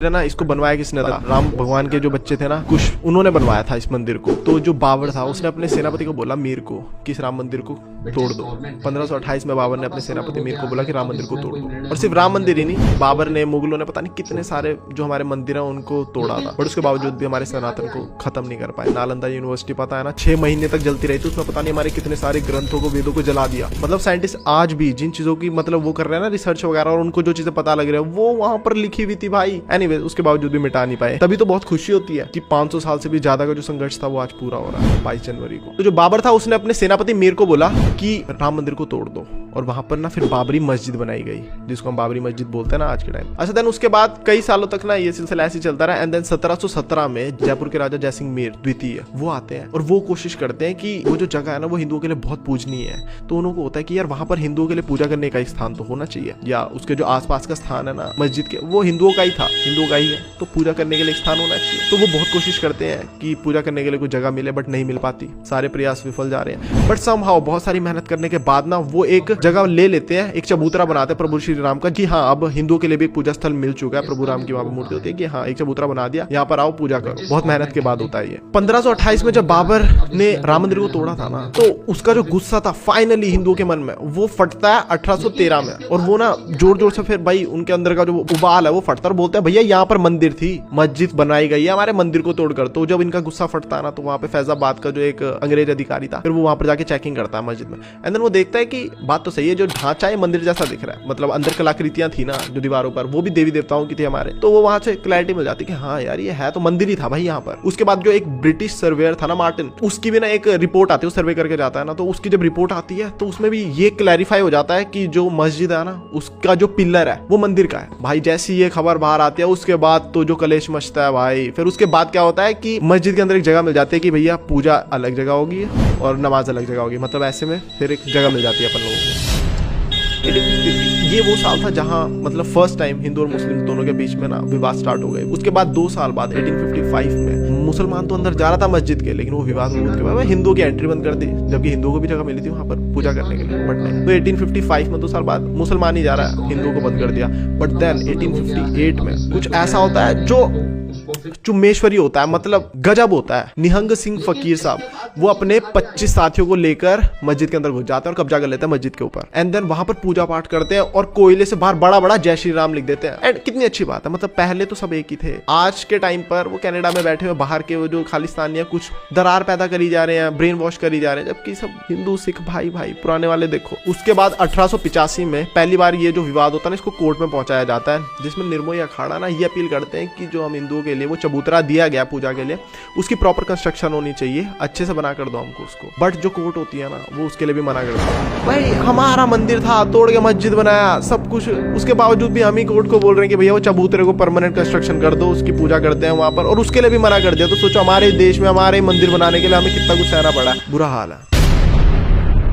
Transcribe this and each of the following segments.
ना इसको बनवाया किसने था? राम भगवान के जो बच्चे थे ना, कुछ उन्होंने बनवाया था इस मंदिर को। तो जो बाबर था उसने अपने सेनापति को बोला मीर को कि इस राम मंदिर को तोड़ दो। 1528 में बाबर ने अपने सेनापति मीर को बोला कि राम मंदिर को तोड़ दो। और सिर्फ राम मंदिर ही नहीं, बाबर ने, मुगलों ने पता नहीं कितने सारे जो हमारे मंदिर हैं उनको तोड़ा था, बट उसके बावजूद भी हमारे सनातन को खत्म नहीं कर पाए। नालंदा यूनिवर्सिटी पता है ना 6 महीने तक जलती रही थी, उसमें पता नहीं हमारे कितने सारे ग्रंथों को, वेदों को जला दिया। मतलब साइंटिस्ट आज भी जिन चीजों की मतलब वो कर रहे हैं ना रिसर्च वगैरह, और उनको जो चीजें पता लग रही है वो वहां पर लिखी हुई थी भाई। एनीवे, उसके बावजूद भी मिटा नहीं पाए। तभी तो बहुत खुशी होती है कि 500 साल से भी ज्यादा का जो संघर्ष था वो आज पूरा हो रहा है 22 जनवरी को। तो जो बाबर था उसने अपने सेनापति मीर को बोला कि राम मंदिर को तोड़ दो, और वहां पर ना फिर बाबरी मस्जिद बनाई गई, जिसको हम बाबरी मस्जिद बोलते हैं ना आज के टाइम। अच्छा, देन उसके बाद कई सालों तक ना ये सिलसिला ऐसे चलता रहा। एंड देन 1717 में जयपुर के राजा जयसिंह मीर द्वितीय वो आते हैं और वो कोशिश करते हैं कि वो जो जगह है ना वो हिंदुओं के लिए बहुत पूजनीय है। तो उनको होता है कि यार वहां पर हिंदुओं के लिए पूजा करने का एक स्थान तो होना चाहिए, या उसके जो आसपास का स्थान है ना मस्जिद के, वो हिंदुओं का ही था, हिंदुओं का ही है, तो पूजा करने के लिए एक स्थान होना चाहिए। तो वो बहुत कोशिश करते हैं कि पूजा करने के लिए कोई जगह मिले, बट नहीं मिल पाती, सारे प्रयास विफल जा रहे हैं। बट समहाउ बहुत सारी मेहनत करने के बाद ना वो एक जगह ले लेते हैं, एक चबूतरा बनाते हैं प्रभु श्री राम का, कि हाँ अब हिंदुओं के लिए भी एक पूजा स्थल मिल चुका है। प्रभु राम की वहां पर मूर्ति होती है कि हाँ एक चबूतरा बना दिया, यहाँ पर आओ पूजा करो। बहुत मेहनत के बाद होता है ये। 1528 में जब बाबर ने राम मंदिर को तोड़ा था ना, तो उसका जो गुस्सा था फाइनली हिंदुओं के मन में वो फटता है 1813 में। और वो ना जोर जोर से फिर भाई उनके अंदर का जो उबाल है वो फटता है और बोलते हैं भैया यहाँ पर मंदिर थी, मस्जिद बनाई गई है, हमारे मंदिर को तोड़कर। तो जब इनका गुस्सा फटता है ना, तो वहां पे फैजाबाद का जो एक अंग्रेज अधिकारी था, फिर वो वहां पर जाके चेकिंग करता है मस्जिद में। एंड देन वो देखता है कि बात तो सही है, जो ढांचा है मंदिर जैसा दिख रहा है, मतलब अंदर कलाकृतियां थी ना जो दीवारों पर, वो भी देवी देवताओं की थी हमारे। तो वो वहां से क्लैरिटी मिल जाती है कि हाँ यार ये है तो मंदिर ही था भाई यहाँ पर। उसके बाद जो एक ब्रिटिश सर्वेयर था ना मार्टिन, उसकी भी ना एक रिपोर्ट आती है, वो सर्वे करके जाता है ना, तो उसकी जब रिपोर्ट आती है तो उसमें भी ये क्लैरिफाई हो जाता है कि जो मस्जिद है ना उसका जो पिलर है वो मंदिर का है भाई। जैसी ये खबर बाहर आती है उसके बाद तो जो कलेश मचता है भाई। फिर उसके बाद क्या होता है कि मस्जिद के अंदर एक जगह मिल जाती है कि भैया पूजा अलग जगह होगी और नमाज अलग जगह होगी, मतलब ऐसे में फिर एक जगह मिल जाती है अपन लोगों को। ये वो साल था जहां मतलब फर्स्ट टाइम हिंदू और मुस्लिम दोनों के बीच में ना विवाद स्टार्ट हो गए। उसके बाद 2 साल बाद 1855 में मुसलमान तो अंदर जा रहा था मस्जिद के, लेकिन वो विवाद के बाद हिंदुओं की एंट्री बंद कर दी, जबकि हिंदुओं को भी जगह मिली थी वहां पर पूजा करने के लिए, बट नहीं। तो 1855 में 2 साल बाद मुसलमान ही जा रहा है, हिंदुओं को बंद कर दिया। बट देन 1858 में कुछ ऐसा होता है जो चुम्मेश्वरी होता है, मतलब गजब होता है। निहंग सिंह फकीर साहब वो अपने 25 साथियों को लेकर मस्जिद के अंदर घुस जाते हैं और कब्जा कर लेते हैं मस्जिद के ऊपर। एंड देन वहां पर पूजा पाठ करते हैं और कोयले से बाहर बड़ा बड़ा जय श्री राम लिख देते हैं। एंड कितनी अच्छी बात है, मतलब पहले तो सब एक ही थे। आज के टाइम पर वो कनाडा में बैठे हुए बाहर के वो जो खालिस्तानी कुछ दरार पैदा करी जा रहे हैं, ब्रेन वॉश करी जा रहे हैं, जबकि सब हिंदू सिख भाई भाई पुराने वाले देखो। उसके बाद 1885 में पहली बार ये जो विवाद होता है ना इसको कोर्ट में पहुंचाया जाता है, जिसमें निर्मोही अखाड़ा ना ये अपील करते हैं कि जो हम हिंदुओं के लिए वो चबूतरा दिया गया पूजा के लिए, उसकी प्रॉपर कंस्ट्रक्शन होनी चाहिए, अच्छे से बना कर दो हमको उसको। बट जो कोर्ट होती है ना वो उसके लिए भी मना करती है। भाई हमारा मंदिर था, तोड़ के मस्जिद बनाया सब कुछ, उसके बावजूद भी हम ही कोर्ट को बोल रहे हैं कि भैया वो चबूतरे को परमानेंट कंस्ट्रक्शन कर दो, उसकी पूजा करते हैं वहां पर, और उसके लिए भी मना कर दिया। तो सोचो हमारे देश में हमारे मंदिर बनाने के लिए हमें कितना कुछ सहना पड़ा है, बुरा हाल है।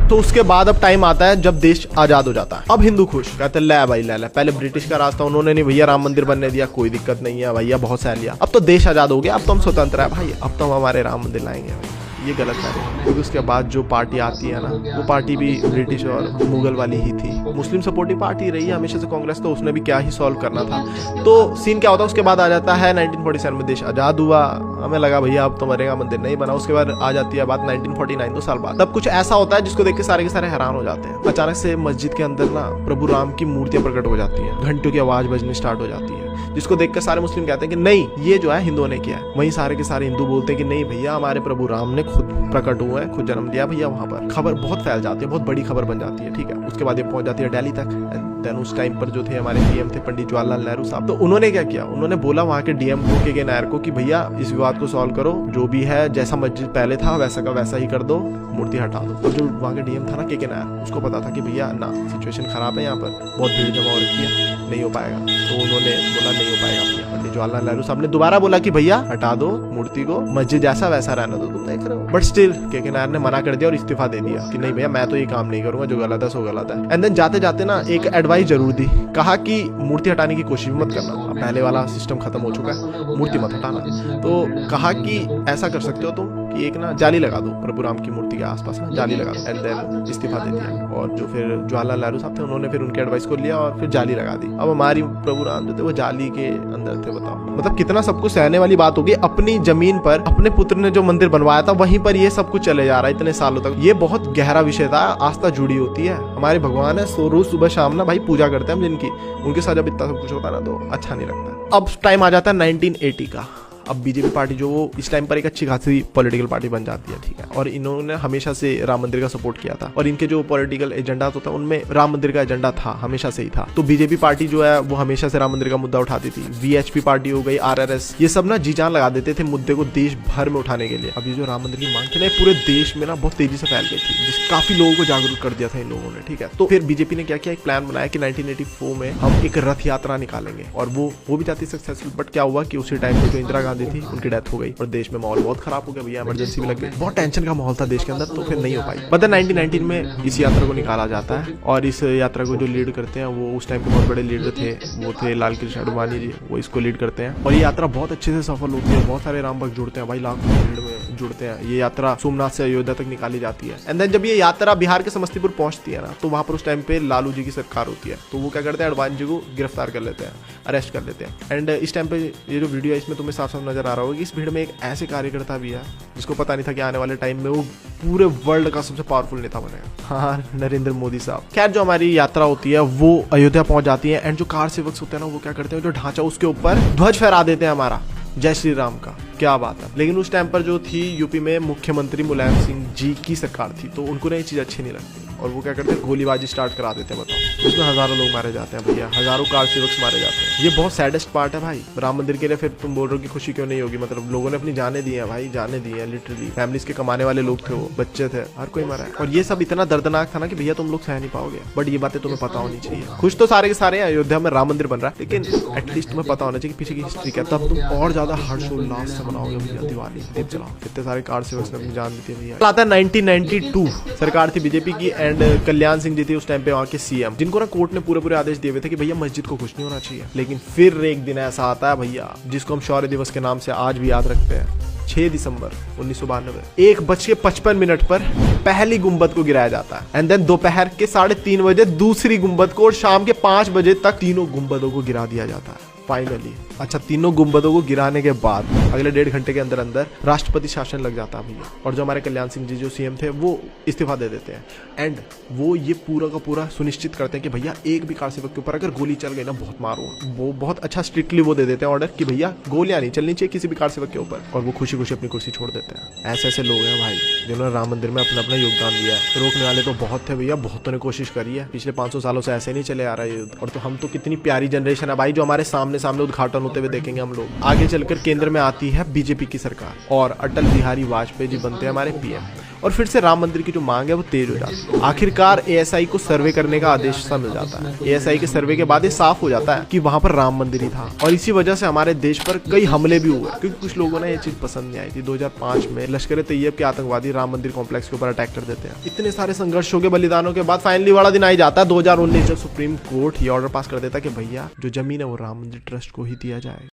तो उसके बाद अब टाइम आता है जब देश आजाद हो जाता है। अब हिंदू खुश, कहते ले भाई ले, पहले ब्रिटिश का रास्ता उन्होंने नहीं भैया राम मंदिर बनने दिया, कोई दिक्कत नहीं है भैया, बहुत सह लिया। अब तो देश आजाद हो गया, अब तो हम स्वतंत्र है भाई, अब तो हम हमारे राम मंदिर लाएंगे। ये गलत है, क्योंकि उसके बाद जो पार्टी आती है ना वो पार्टी भी ब्रिटिश और मुगल वाली ही थी। मुस्लिम सपोर्टिव पार्टी रही है हमेशा से कांग्रेस, तो उसने भी क्या ही सॉल्व करना था। तो सीन क्या होता है, उसके बाद आ जाता है 1947 में देश आजाद हुआ। हमें लगा भैया अब तो मरेगा, मंदिर नहीं बना। उसके बाद आ जाती है बात 1949, 2 साल बाद। तब कुछ ऐसा होता है जिसको देख के सारे के सारे हैरान हो जाते हैं। अचानक से मस्जिद के अंदर ना प्रभु राम की मूर्तियां प्रकट हो जाती है, घंटियों की आवाज बजनी स्टार्ट हो जाती है, जिसको देखकर सारे मुस्लिम कहते हैं कि नहीं ये जो है हिंदुओं ने किया है। वहीं सारे के सारे हिंदू बोलते हैं कि नहीं भैया हमारे प्रभु राम ने खुद प्रकट हुए हैं, खुद जन्म दिया भैया। वहां पर खबर बहुत फैल जाती है, बहुत बड़ी खबर बन जाती है, ठीक है। उसके बाद ये पहुंच जाती है दिल्ली तक। देन उस टाइम पर जो थे हमारे पीएम थे पंडित जवाहरलाल नेहरू साहब, तो उन्होंने क्या किया, उन्होंने बोला वहां के डीएम को के नायर को कि भैया इस विवाद को सॉल्व करो, जो भी है जैसा मस्जिद पहले था वैसा का वैसा ही कर दो, मूर्ति हटा दो। और जो वहां के डीएम था ना के नायर, उसको पता था कि भैया ना सिचुएशन खराब है, यहाँ पर बहुत भीड़ जमा हो रखी है, नहीं हो पाएगा। तो उन्होंने बोला नहीं हो पाएगा। पंडित जवाहरलाल नेहरू साहब ने दोबारा बोला कि भैया हटा दो मूर्ति को, मस्जिद जैसा वैसा रहना दो, तुम देख रहे हो। बट स्टिल के नायर ने मना कर दिया और इस्तीफा दे दिया कि नहीं भैया मैं तो ये काम नहीं करूंगा, जो गलत है सो गलत है। एंड देन जाते जाते ना एक एडवाइस जरूर दी, कहा कि मूर्ति हटाने की कोशिश मत करना, पहले वाला सिस्टम खत्म हो चुका है, मूर्ति मत हटाना। तो कहा कि ऐसा कर सकते हो तुम कि एक ना जाली लगा दो प्रभु राम की मूर्ति के आसपास ना जाली लगा दो, एंड देन इस्तीफा दे दिया। और जो फिर जवाहरलाल नेहरू साहब थे उन्होंने फिर उनके एडवाइस को लिया और फिर जाली लगा दी। अब हमारी प्रभु राम जो थे वो जाली के अंदर थे। बताओ मतलब कितना सब कुछ सहने वाली बात होगी। अपनी जमीन पर अपने पुत्र ने जो मंदिर बनवाया था वहीं पर ये सब कुछ चले जा रहा है इतने सालों तक। ये बहुत गहरा विषय था, आस्था जुड़ी होती है। हमारे भगवान है, सो रोज सुबह शाम ना भाई पूजा करते हैं हम जिनकी, उनके साथ जब इतना सब कुछ होता है ना तो अच्छा नहीं लगता। अब टाइम आ जाता है 1980 का। अब बीजेपी पार्टी जो वो इस टाइम पर एक अच्छी खासी पॉलिटिकल पार्टी बन जाती है, ठीक है। और इन्होंने हमेशा से राम मंदिर का सपोर्ट किया था और इनके जो पॉलिटिकल एजेंडा होता है उनमें राम मंदिर का एजेंडा था, हमेशा से ही था। तो बीजेपी पार्टी जो है वो हमेशा से राम मंदिर का मुद्दा उठाती थी। वीएचपी पार्टी हो गई, आरआरएस, ये सब ना जी जान लगा देते थे मुद्दे को देश भर में उठाने के लिए। अब ये जो राम मंदिर की मांग थी ना पूरे देश में ना बहुत तेजी से फैल गई थी, जिस काफी लोगों को जागरूक कर दिया था इन लोगों ने, ठीक है। तो फिर बीजेपी ने क्या किया, एक प्लान बनाया कि 1984 में हम एक रथ यात्रा निकालेंगे और वो भी जाती सक्सेसफुल। बट क्या हुआ कि उसी टाइम पे जो इंदिरा गांधी थी उनकी डेथ गई और देश में माहौल बहुत खराब हो गया भैया, इमरजेंसी भी लग गई, बहुत टेंशन का माहौल था देश के अंदर, तो फिर नहीं हो पाई। पता 1919 में इस यात्रा को निकाला जाता है और इस यात्रा को जो लीड करते हैं वो उस टाइम के बहुत बड़े लीडर थे, वो थे लाल कृष्ण आडवाणी जी, वो इसको लीड करते हैं। और ये यात्रा बहुत अच्छे से सफल होती है, बहुत सारे राम भक्त जुड़ते हैं भाई, लाखों भीड़ में जुड़ते हैं। ये यात्रा सोमनाथ से अयोध्या तक निकाली जाती है। एंड देन जब ये यात्रा बिहार के समस्तीपुर पहुंचती है ना तो वहां पर उस टाइम पे लालू जी की सरकार होती है, तो वो क्या करते हैं, आडवाणी जी को गिरफ्तार कर लेते हैं, अरेस्ट कर लेते हैं। एंड इस टाइम पे ये जो वीडियो है इसमें तुम्हें साफ साफ नजर आ रहा होगा कि इस भीड़ में एक ऐसे कार्यकर्ता भी है जिसको पता नहीं था कि आने वाले टाइम में वो पूरे वर्ल्ड का सबसे पावरफुल नेता बनेगा। हाँ, नरेंद्र मोदी साहब। खैर जो हमारी यात्रा होती है वो अयोध्या पहुंच जाती है एंड जो कार सेवक होते हैं ना वो क्या करते हैं, जो ढांचा उसके ऊपर ध्वज फहरा देते हैं हमारा जय श्री राम का। क्या बात है। लेकिन उस टाइम पर जो थी यूपी में मुख्यमंत्री मुलायम सिंह जी की सरकार थी, तो उनको ये चीज अच्छी नहीं लगती और वो क्या करते हैं, गोलीबाजी स्टार्ट करा देते हैं। बताओ, उसमें हजारों लोग मारे जाते हैं भैया, हजारों कार सेवक मारे जाते हैं। ये बहुत सैडेस्ट पार्ट है भाई राम मंदिर के लिए। फिर तुम बोल रहे हो कि खुशी क्यों नहीं होगी, मतलब लोगों ने अपनी जाने दी है भाई, जाने दी है लिटरली। फैमिलीज के कमाने वाले लोग थे, वो बच्चे थे, हर कोई मरा है। और ये सब इतना दर्दनाक था ना कि भैया तुम लोग सह नहीं पाओगे। बट ये बातें तुम्हें पता होनी चाहिए। खुश तो सारे के सारे अयोध्या में राम मंदिर बन रहा है, लेकिन एटलीस्ट तुम्हें पता होना चाहिए कि पीछे की हिस्ट्री क्या, तब तुम और ज्यादा हर्षोल्लास से मनाओगे भैया दिवाली, दीप जलाओ। कितने सारे कार सेवक ने अपनी जान दी थी भैया। आता है 1992, सरकार थी बीजेपी की एंड कल्याण सिंह जी थे उस टाइम पे वहाँ के सीएम, जिनको ना कोर्ट ने पूरे आदेश दिए हुए थे कि भैया मस्जिद को कुछ नहीं होना चाहिए। लेकिन फिर एक दिन ऐसा आता है भैया जिसको हम शौर्य दिवस के नाम से आज भी याद रखते हैं, 6 दिसंबर 1992, 1:55 पर पहली गुंबद को गिराया जाता है एंड देन दोपहर के 3:30 बजे दूसरी गुंबद को और शाम के 5 बजे तक तीनों गुंबदों को गिरा दिया जाता है फाइनली। अच्छा, तीनों गुंबदों को गिराने के बाद अगले 1.5 घंटे के अंदर अंदर राष्ट्रपति शासन लग जाता है भैया। और जो हमारे कल्याण सिंह जी जो सीएम थे वो इस्तीफा दे देते हैं एंड वो ये पूरा का पूरा सुनिश्चित करते हैं कि भैया एक भी कार सेवक के ऊपर अगर गोली चल गई ना बहुत मारो। वो बहुत अच्छा स्ट्रिक्टली वो दे देते हैं ऑर्डर कि भैया गोलियां नहीं चलनी चाहिए किसी भी कार सेवक के ऊपर, और वो खुशी खुशी अपनी कुर्सी छोड़ देते हैं। ऐसे ऐसे लोग हैं भाई जिन्होंने राम मंदिर में अपना अपना योगदान दिया है। रोकने वाले तो बहुत थे भैया, बहुतों ने कोशिश करी है, पिछले 500 सालों से ऐसे नहीं चले आ रहा है युद्ध। और तो हम तो कितनी प्यारी जनरेशन है भाई जो हमारे सामने उद्घाटन होते हुए देखेंगे हम लोग। आगे चलकर केंद्र में आती है बीजेपी की सरकार और अटल बिहारी वाजपेयी जी बनते हैं हमारे पीएम और फिर से राम मंदिर की जो मांग है वो तेज हो जाती है। आखिरकार एएसआई को सर्वे करने का आदेश सा मिल जाता है। एएसआई के सर्वे के बाद ये साफ हो जाता है कि वहां पर राम मंदिर ही था और इसी वजह से हमारे देश पर कई हमले भी हुए क्योंकि कुछ लोगों ने ये चीज पसंद नहीं आई थी। 2005 में लश्कर तैयब के आतंकवादी राम मंदिर कॉम्प्लेक्स के ऊपर अटैक कर देते हैं। इतने सारे संघर्षों के बलिदानों के बाद फाइनली बड़ा दिन आ ही जाता है 2019 जब सुप्रीम कोर्ट ये ऑर्डर पास कर देता है कि भैया जो जमीन है वो राम मंदिर ट्रस्ट को ही दिया जाए।